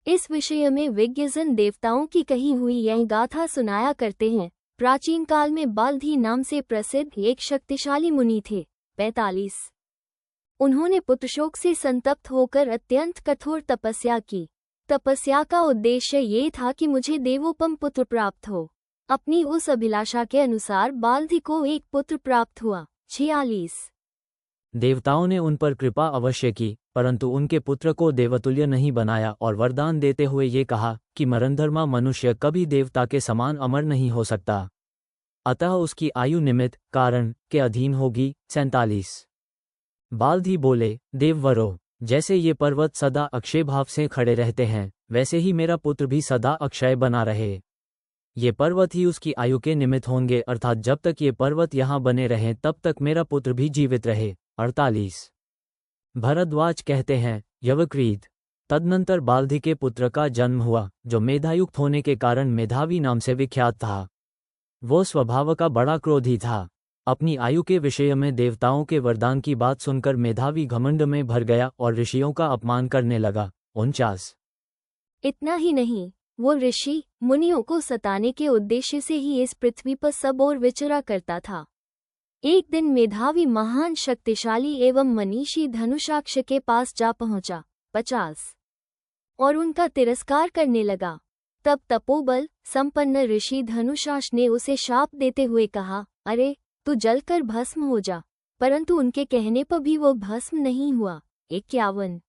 इस विषय में विज्ञजन देवताओं की कही हुई यह गाथा सुनाया करते हैं। प्राचीन काल में बाल्धी नाम से प्रसिद्ध एक शक्तिशाली मुनि थे। 45। उन्होंने पुत्रशोक से संतप्त होकर अत्यंत कठोर तपस्या की। तपस्या का उद्देश्य ये था कि मुझे देवोपम पुत्र प्राप्त हो। अपनी उस अभिलाषा के अनुसार बाल्धी को एक पुत्र प्राप्त हुआ। 46। देवताओं ने उन पर कृपा अवश्य की, परंतु उनके पुत्र को देवतुल्य नहीं बनाया और वरदान देते हुए ये कहा कि मरणधर्मा मनुष्य कभी देवता के समान अमर नहीं हो सकता, अतः उसकी आयु निमित्त कारण के अधीन होगी। 47। बाल्धी बोले, देववरो, जैसे ये पर्वत सदा अक्षय भाव से खड़े रहते हैं, वैसे ही मेरा पुत्र भी सदा अक्षय बना रहे। ये पर्वत ही उसकी आयु के निमित्त होंगे, अर्थात जब तक ये पर्वत यहाँ बने रहें तब तक मेरा पुत्र भी जीवित रहे। 48। भरद्वाज कहते हैं, यवक्रीत, तदनंतर बाल्धी के पुत्र का जन्म हुआ, जो मेधायुक्त होने के कारण मेधावी नाम से विख्यात था। वो स्वभाव का बड़ा क्रोधी था। अपनी आयु के विषय में देवताओं के वरदान की बात सुनकर मेधावी घमंड में भर गया और ऋषियों का अपमान करने लगा। 49। इतना ही नहीं, वो ऋषि मुनियों को सताने के उद्देश्य से ही इस पृथ्वी पर सब ओर विचरा करता था। एक दिन मेधावी महान शक्तिशाली एवं मनीषी धनुषाक्ष के पास जा पहुंचा। 50। और उनका तिरस्कार करने लगा। तब तपोबल संपन्न ऋषि धनुषाक्ष ने उसे शाप देते हुए कहा, अरे तू जलकर भस्म हो जा, परंतु उनके कहने पर भी वो भस्म नहीं हुआ। 51।